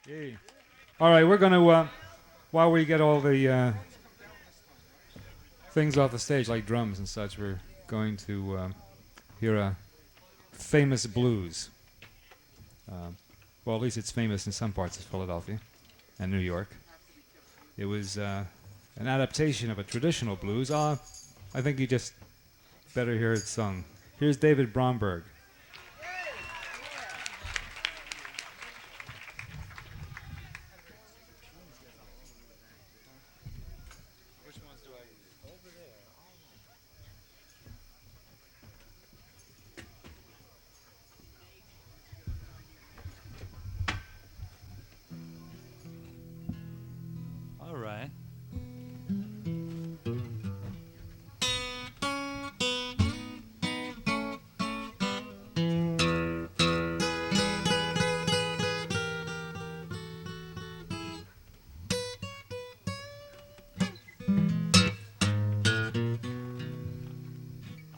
Yay. All right, we're going to, while we get all the things off the stage, like drums and such, we're going to hear a famous blues. Well, at least it's famous in some parts of Philadelphia and New York. It was an adaptation of a traditional blues. I think you just better hear it sung. Here's David Bromberg. All right.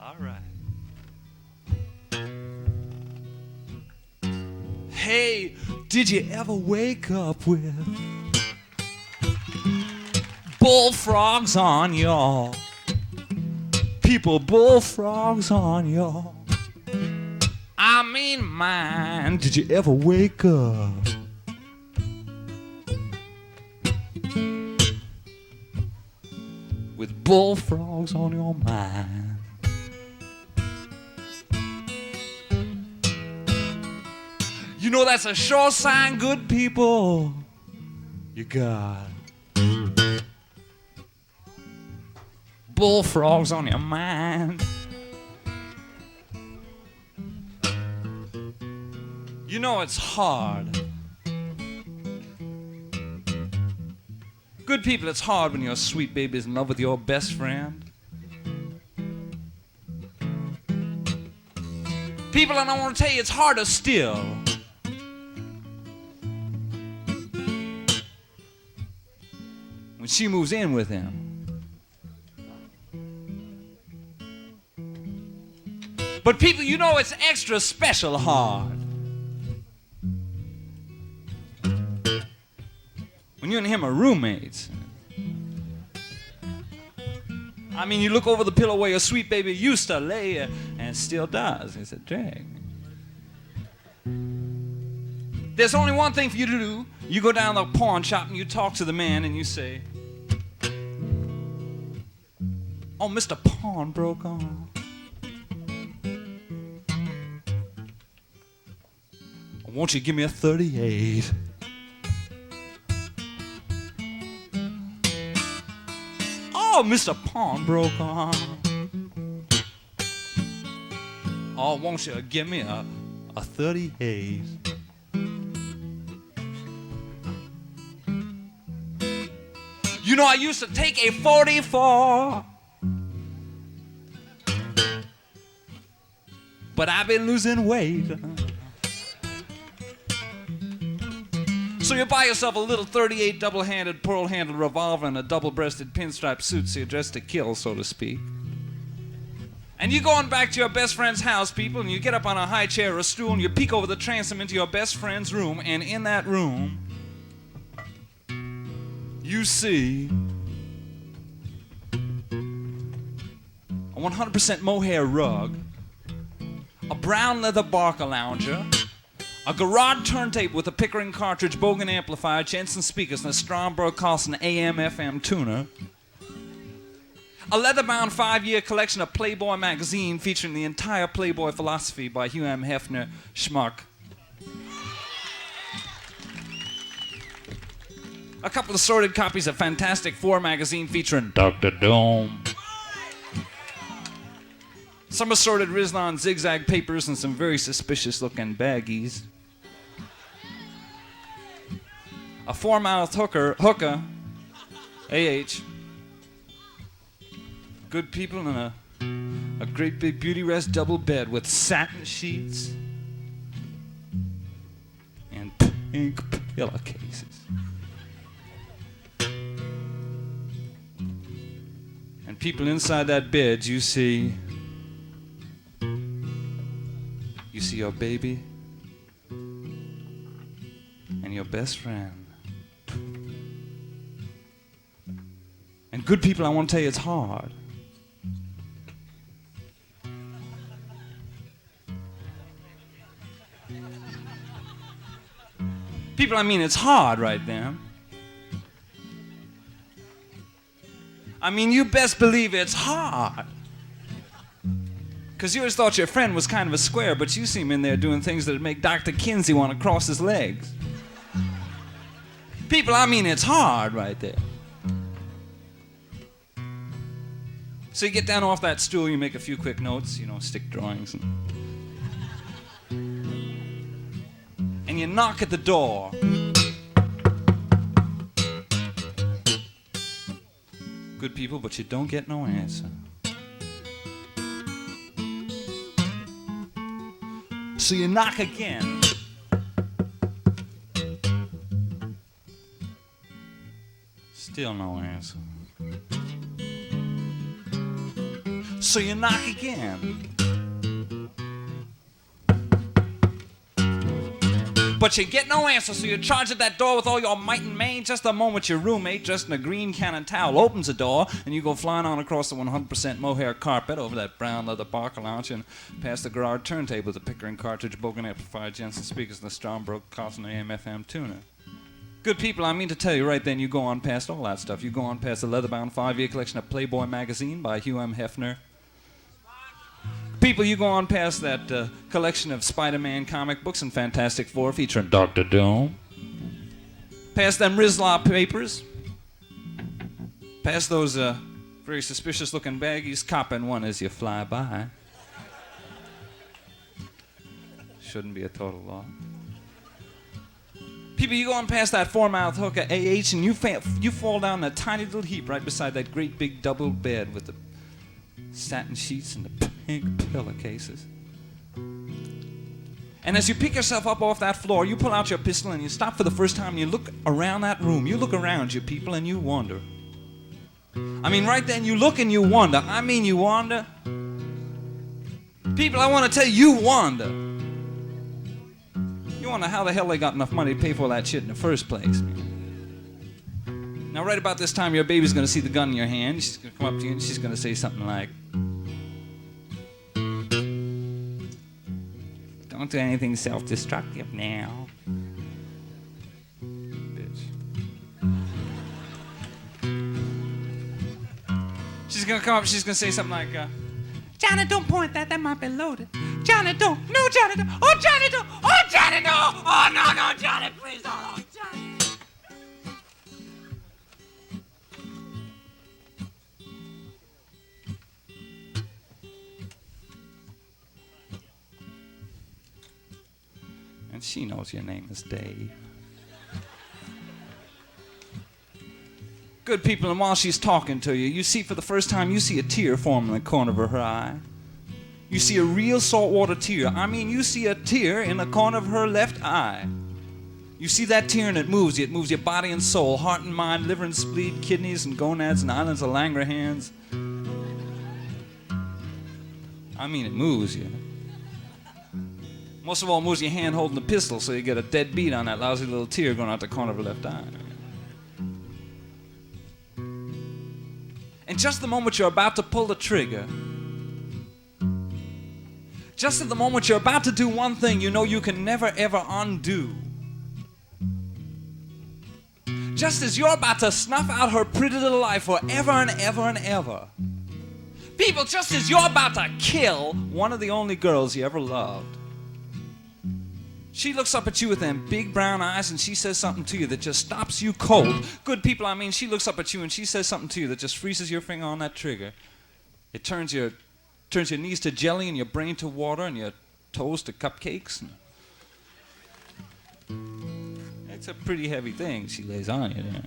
All right. Hey, did you ever wake up with bullfrogs on your bullfrogs on your mine? Did you ever wake up with bullfrogs on your mind? You know that's a sure sign, good people. You got bullfrogs on your mind. You know it's hard. Good people, it's hard when your sweet baby's in love with your best friend. People, and I want to tell you, it's harder still when she moves in with him. But people, you know it's extra special hard when you and him are roommates. I mean, you look over the pillow where your sweet baby used to lay, and still does. It's a drag. There's only one thing for you to do. You go down to the pawn shop and you talk to the man and you say, "Oh, Mr. Pawnbroker, won't you give me a 38? Oh, Mr. Pawnbroker, oh, won't you give me a 38? You know, I used to take a 44, but I've been losing weight. So you buy yourself a little 38 double-handed, pearl-handled revolver and a double-breasted pinstripe suit so you're dressed to kill, so to speak. And you go on back to your best friend's house, people, and you get up on a high chair or a stool and you peek over the transom into your best friend's room, and in that room, you see a 100% mohair rug, a brown leather Barker lounger, a garage turntable with a Pickering cartridge, Bogan amplifier, Jensen speakers, and a Stromberg Carlson AM/FM tuner, a leather-bound 5-year collection of Playboy magazine featuring the entire Playboy philosophy by Hugh M. Hefner Schmuck, a couple of assorted copies of Fantastic Four magazine featuring Dr. Dome, some assorted Rizlan zigzag papers, and some very suspicious-looking baggies, a four-mouth hookah, AH, good people, and a great big beauty rest double bed with satin sheets and pink pillowcases. And people inside that bed, you see your baby, and and your best friend. And good people, I want to tell you it's hard. People, I mean, it's hard right there. I mean, you best believe it's hard. Because you always thought your friend was kind of a square, but you see him in there doing things that would make Dr. Kinsey want to cross his legs. People, I mean, it's hard right there. So you get down off that stool, you make a few quick notes, stick drawings. And you knock at the door. Good people, but you don't get no answer. So you knock again. Still no answer. So you knock again. But you get no answer, so you charge at that door with all your might and main. Just a moment, your roommate, dressed in a green cannon towel, opens the door, and you go flying on across the 100% mohair carpet over that brown leather Barker lounge and past the garage turntable, the Pickering cartridge, Bogan amplifier, Jensen speakers, and the Stromberg Carlson AM/FM tuner. Good people, I mean to tell you right then, you go on past all that stuff. You go on past the leather-bound 5-year collection of Playboy magazine by Hugh M. Hefner. People, you go on past that collection of Spider-Man comic books and Fantastic Four featuring Dr. Doom. Past them Rizla papers. Past those very suspicious-looking baggies, copping one as you fly by. Shouldn't be a total law. People, you go on past that four-mouth hook at AH and you fall down in a tiny little heap right beside that great big double bed with the satin sheets and the pink pillowcases. And as you pick yourself up off that floor, you pull out your pistol and you stop for the first time and you look around that room. You look around you, people, and you wonder. I mean, right then, you look and you wonder. I mean, you wonder. People, I want to tell you, you wonder. You wonder how the hell they got enough money to pay for all that shit in the first place. Now, right about this time, your baby's going to see the gun in your hand. She's going to come up to you and she's going to say something like, "Don't do anything self-destructive now." Bitch. She's going to come up, she's going to say something like, "Johnny, don't point that. That might be loaded. Johnny, don't. No, Johnny, don't. Oh, Johnny, don't. Oh, Johnny, no. Oh, no, Johnny, please don't. Oh, Johnny." And she knows your name is Dave. Good people, and while she's talking to you, you see for the first time, you see a tear form in the corner of her eye. You see a real saltwater tear. I mean, you see a tear in the corner of her left eye. You see that tear and it moves you. It moves your body and soul, heart and mind, liver and spleen, kidneys and gonads and islands of Langerhans. I mean, it moves you. Most of all, it moves your hand holding the pistol so you get a dead beat on that lousy little tear going out the corner of her left eye. And just the moment you're about to pull the trigger, just at the moment you're about to do one thing you know you can never ever undo, just as you're about to snuff out her pretty little life forever and ever and ever, people, just as you're about to kill one of the only girls you ever loved, she looks up at you with them big brown eyes and she says something to you that just stops you cold. Good people, I mean, she looks up at you and she says something to you that just freezes your finger on that trigger. It turns your knees to jelly and your brain to water and your toes to cupcakes. It's a pretty heavy thing she lays on you there.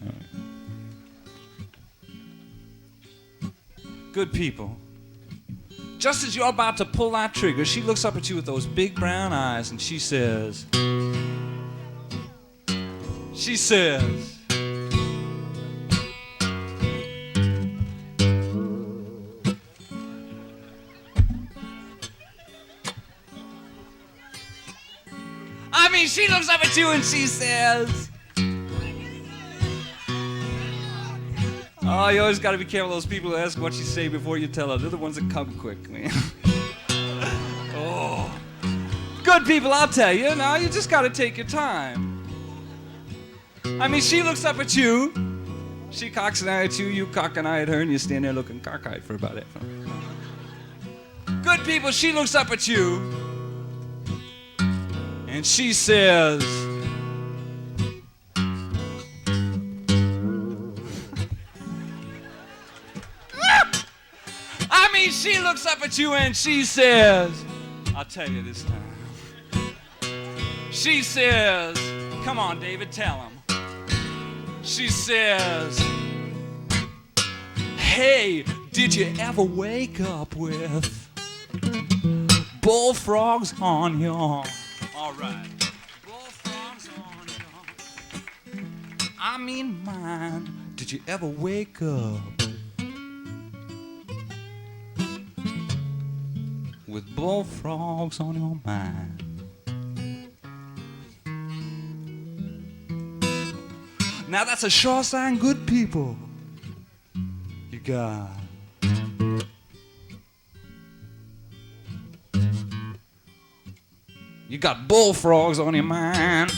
Good people. Just as you're about to pull that trigger, she looks up at you with those big brown eyes and she says, I mean, she looks up at you and she says, oh, you always got to be careful of those people who ask what you say before you tell her. They're the ones that come quick, man. Oh. Good people, I'll tell you. Now, you just got to take your time. I mean, she looks up at you. She cocks an eye at you, you cock an eye at her, and you stand there looking cockeyed for about it. Good people, she looks up at you. And she says, I mean, she looks up at you and she says, I'll tell you this time. She says, come on, David, tell him. She says, hey, did you ever wake up with bullfrogs on your... All right. Bullfrogs on your... I mean mine. Did you ever wake up with bullfrogs on your mind? Now that's a sure sign, good people. You got... You got bullfrogs on your mind.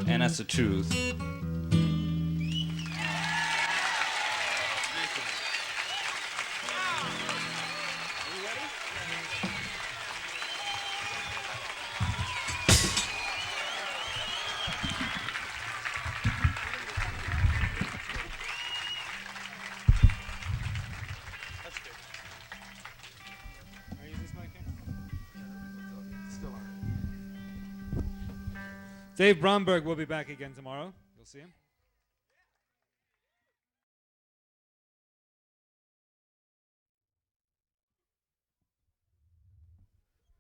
And that's the truth. Dave Bromberg will be back again tomorrow. You'll see him.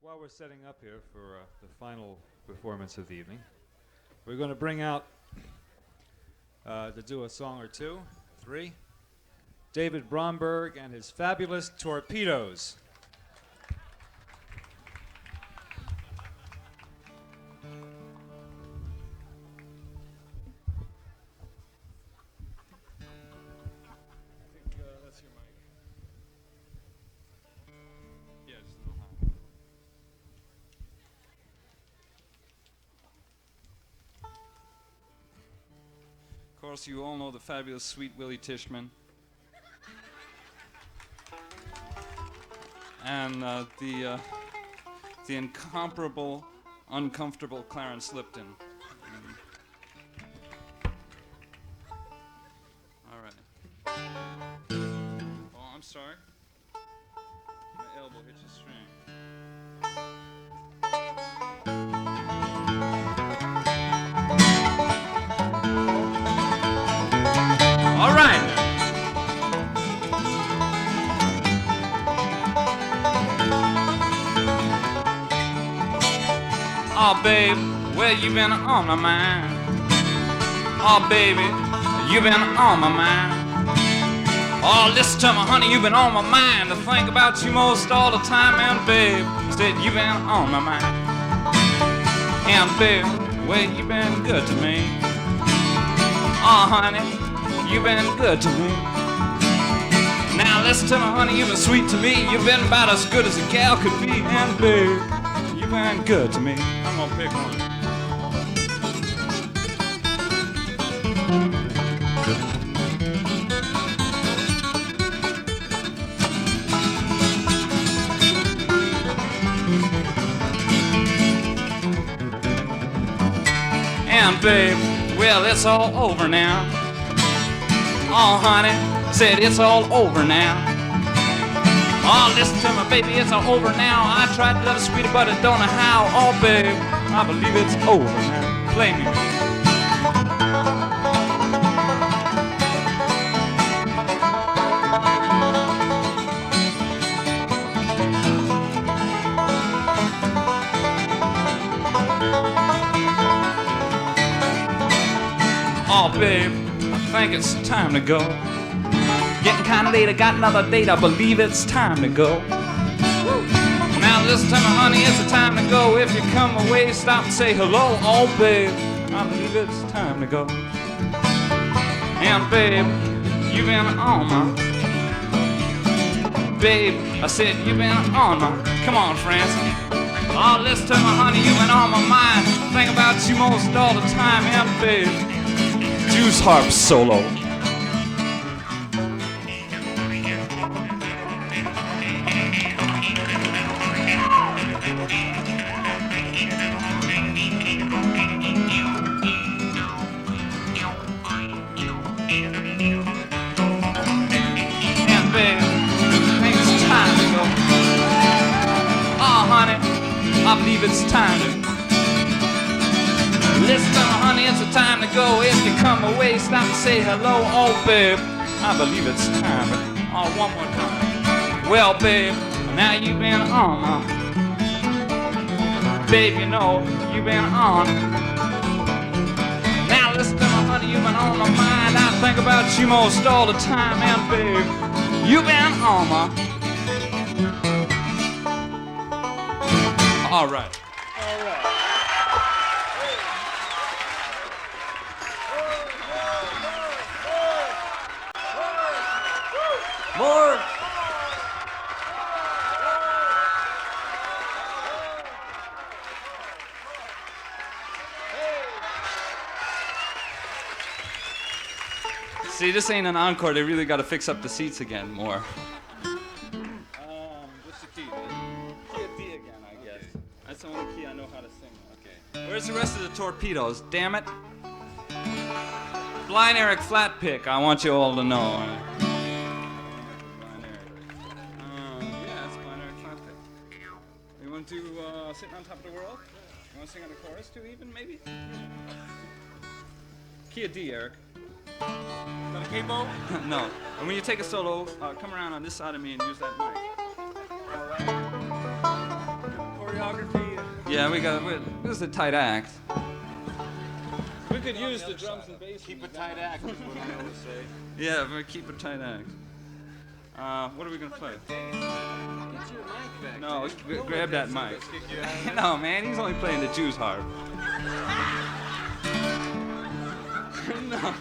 While we're setting up here for the final performance of the evening, we're going to bring out, to do a song or two, three, David Bromberg and his fabulous Torpedoes. Of course, you all know the fabulous Sweet Willie Tishman. And the incomparable, uncomfortable Clarence Lipton. All right. Oh, I'm sorry. My elbow hit your string. All right. Oh, babe, well, you been on my mind. Oh, baby, you been on my mind. Oh, listen to me, honey, you been on my mind. I think about you most all the time, and babe, said you been on my mind. And babe, well, you been good to me. Oh, honey, you been good to me. Now listen to me, honey, you've been sweet to me. You've been about as good as a gal could be. And babe, you've been good to me. I'm gonna pick one. And babe, well, it's all over now. Oh, honey, said it's all over now. Oh, listen to me, baby, it's all over now. I tried to love sweetie, but I don't know how. Oh, babe, I believe it's over now. Play me. Oh, babe, I think it's time to go. Getting kinda late, I got another date, I believe it's time to go. Now listen to me, honey, it's the time to go. If you come away, stop and say hello. Oh, babe, I believe it's time to go. And babe, you've been on my. Babe, I said you've been on my. Come on, Francis. Oh, listen to me, honey, you've been on my mind. Think about you most all the time. And babe, Juice harp solo. I believe it's time to listen to me, honey, it's the time to go. If you come away, stop and say hello. Oh, babe, I believe it's time. Oh, one more time. Well, babe, now you've been on my. Babe, you know, you've been on. Now listen to me, honey, you've been on my mind. I think about you most all the time. And babe, you've been on my. All right. All right. More. See, this ain't an encore. They really got to fix up the seats again more. What's the key? Key of D again, I guess. That's the only key I know how to sing. Okay. Where's the rest of the torpedoes? Damn it. Blind Eric flat pick. I want you all to know. Blind Eric. Yeah, that's Blind Eric flat pick. You want to Sitting on Top of the World? You want to sing on the chorus too, even maybe? Key of D, Eric. Is that a capo? No. And when you take a solo, come around on this side of me and use that mic. Choreography. Yeah, this is a tight act. We could use the drums and bass. Keep a tight act is what I always say. Yeah, we're keep a tight act. What are we gonna play? Get your mic back. No, grab that mic. No, man, he's only playing the Jews harp. No.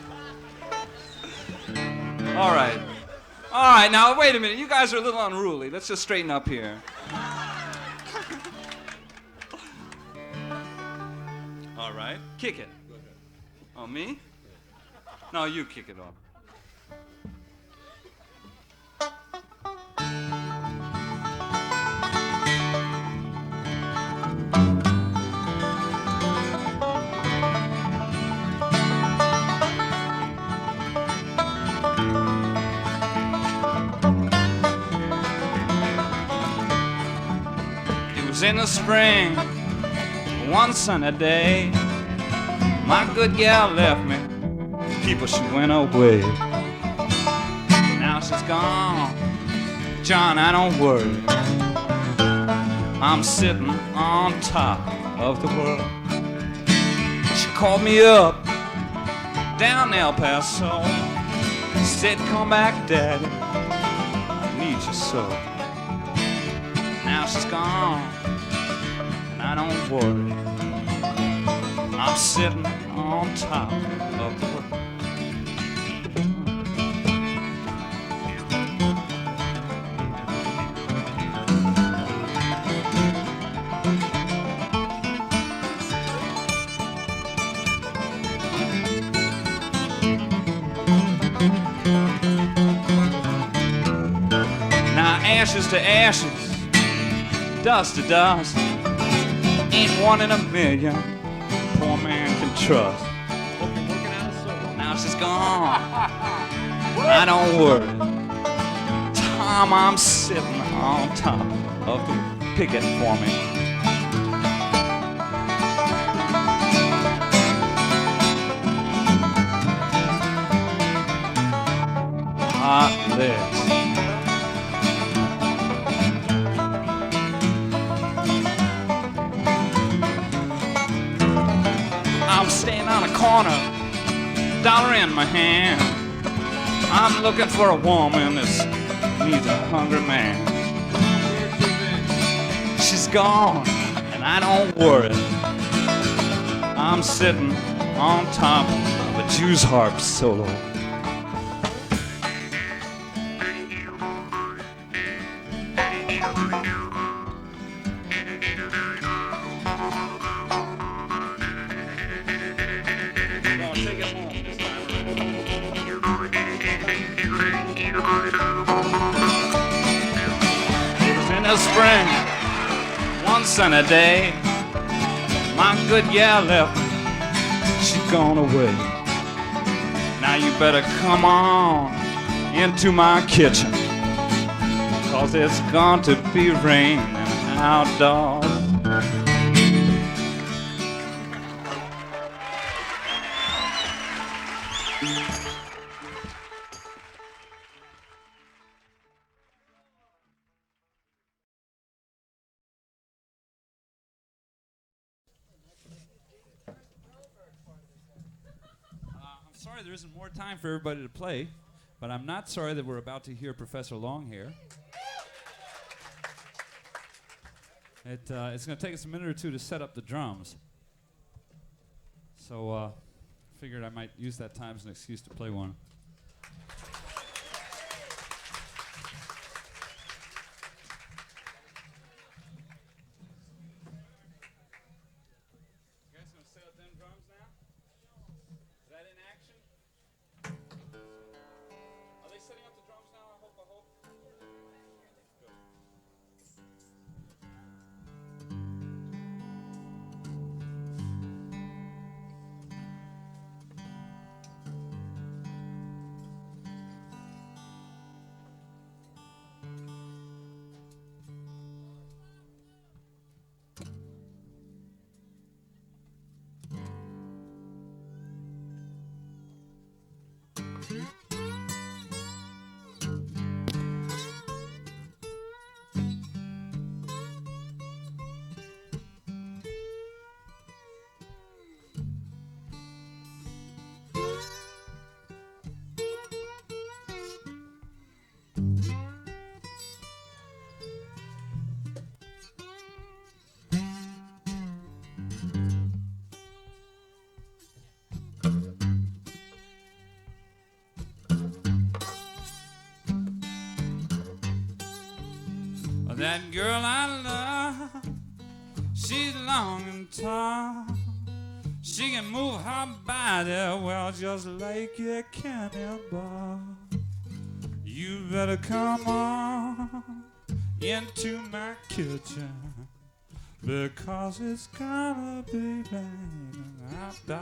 All right. All right, now wait a minute. You guys are a little unruly. Let's just straighten up here. All right. Kick it. Oh, me? No, you kick it off. In the spring, one sunny day, my good gal left me. People, she went away. Now she's gone. John, I don't worry. I'm sitting on top of the world. She called me up down El Paso. Said, come back, Daddy, I need you so. Now she's gone. I don't worry, I'm sitting on top of the world. Now ashes to ashes, dust to dust. Ain't one in a million poor man can trust. Now she's gone. I don't worry. Tom, I'm sitting on top of the picket for me. Hot lips. I'm standing on a corner, dollar in my hand. I'm looking for a woman that needs a hungry man. She's gone, and I don't worry. I'm sitting on top of a Jew's harp solo. The spring, one sunny day, my good gal left me, she gone away. Now you better come on into my kitchen, 'cause it's going to be raining outdoors. Sorry there isn't more time for everybody to play, but I'm not sorry that we're about to hear Professor Longhair. It's going to take us a minute or two to set up the drums. So figured I might use that time as an excuse to play one. You guys going to set up them drums now? Is that in action? Are they setting up the drums now? I hope. Good. That girl I love, she's long and tall. She can move her body well, just like a cannonball. You better come on into my kitchen, because it's gonna be raining outdoors.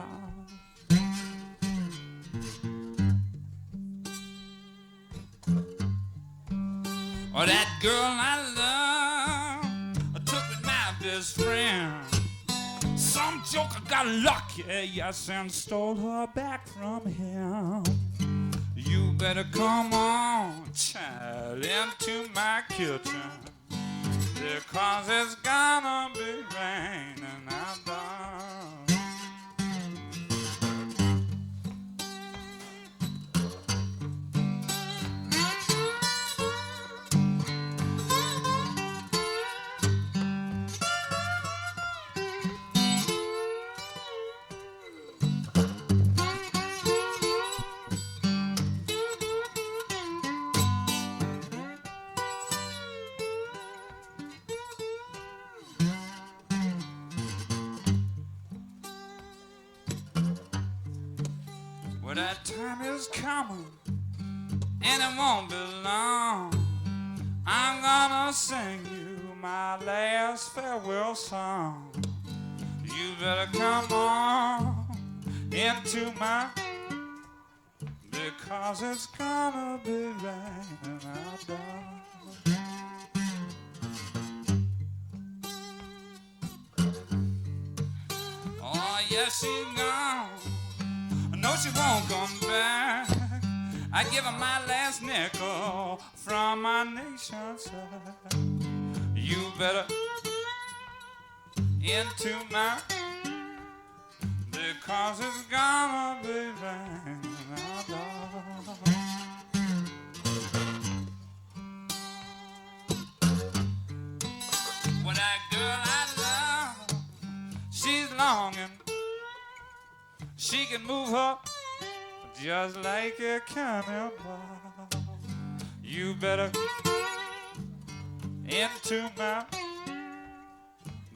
Oh, that girl I love took with my best friend. Some joker got lucky, yes, and stole her back from him. You better come on, child, into my kitchen, because it's gonna be raining outdoors. Well, that time is coming, and it won't be long. I'm gonna sing you my last farewell song. You better come on into my, because it's gonna be raining outdoors. Oh, yes, she's gone. No, she won't come back. I give her my last nickel from my nation's side. You better into my, because it's gonna be raining outdoors. Well, that girl she can move her just like a cannonball. You better into my,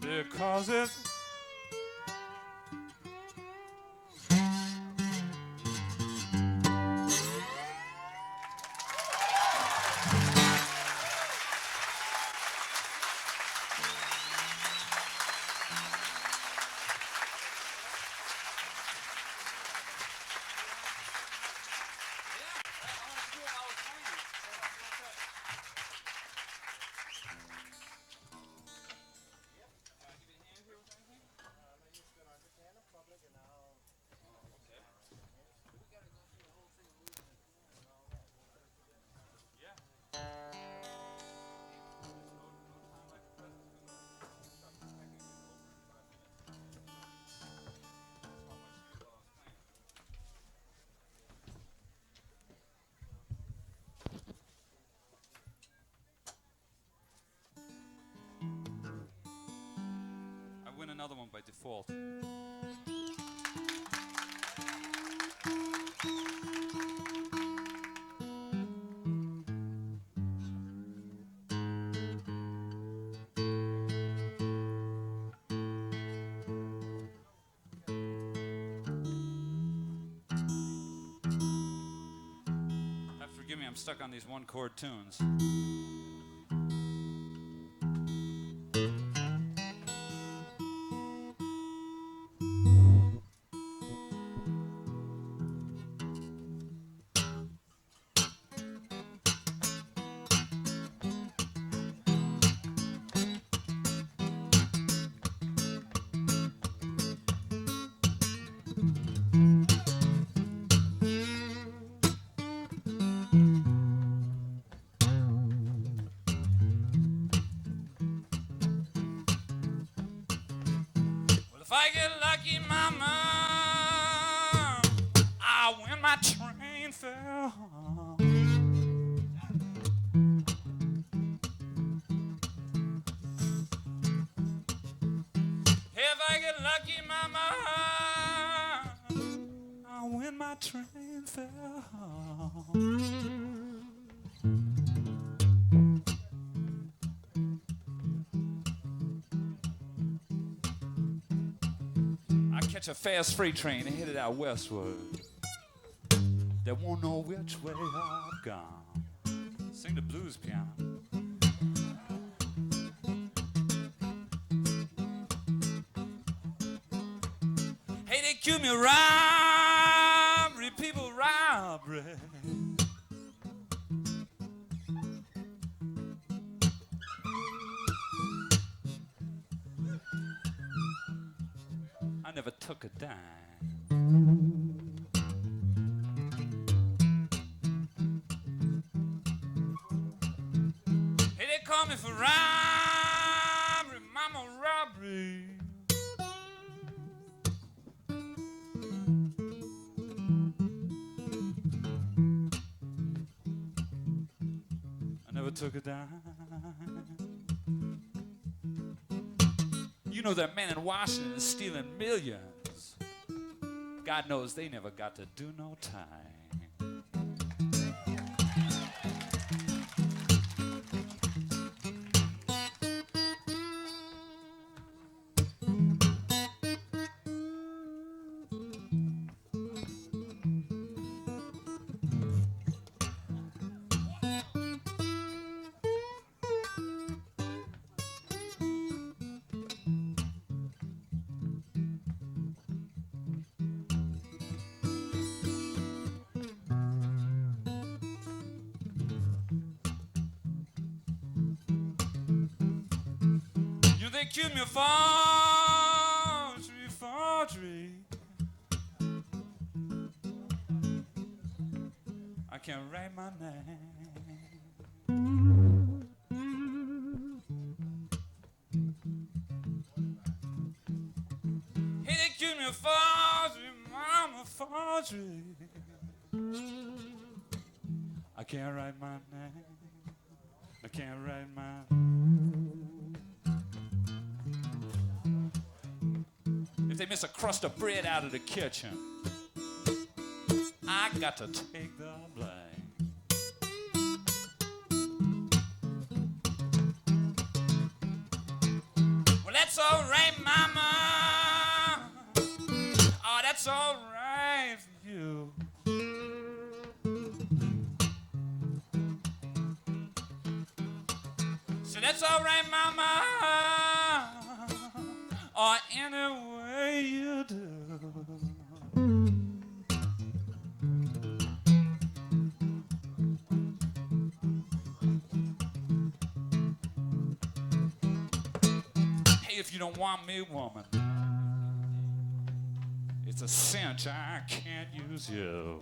because it's I win another one by default. Forgive me, I'm stuck on these one-chord tunes. If I get lucky, mama, I when my train fell. If I get lucky, mama, I when my train fell. Catch a fast freight train and headed out westward. They won't know which way I've gone. Sing the blues piano. Hey, they cue me robbery, people robbery. I never took a dime. Hey, they call me for robbery, mama robbery. I never took a dime. You know that man in Washington is stealing millions. God knows they never got to do no time. They accuse me of forgery, forgery. I can't write my name. Hey, they accuse me of forgery, mama, forgery. I can't write my name. I can't write my if they miss a crust of bread out of the kitchen, I got to take the blame. Well, that's all right, mama. Oh, that's all right for you. So that's all right, mama. Or any way you do. Hey, if you don't want me, woman, it's a cinch I can't use you.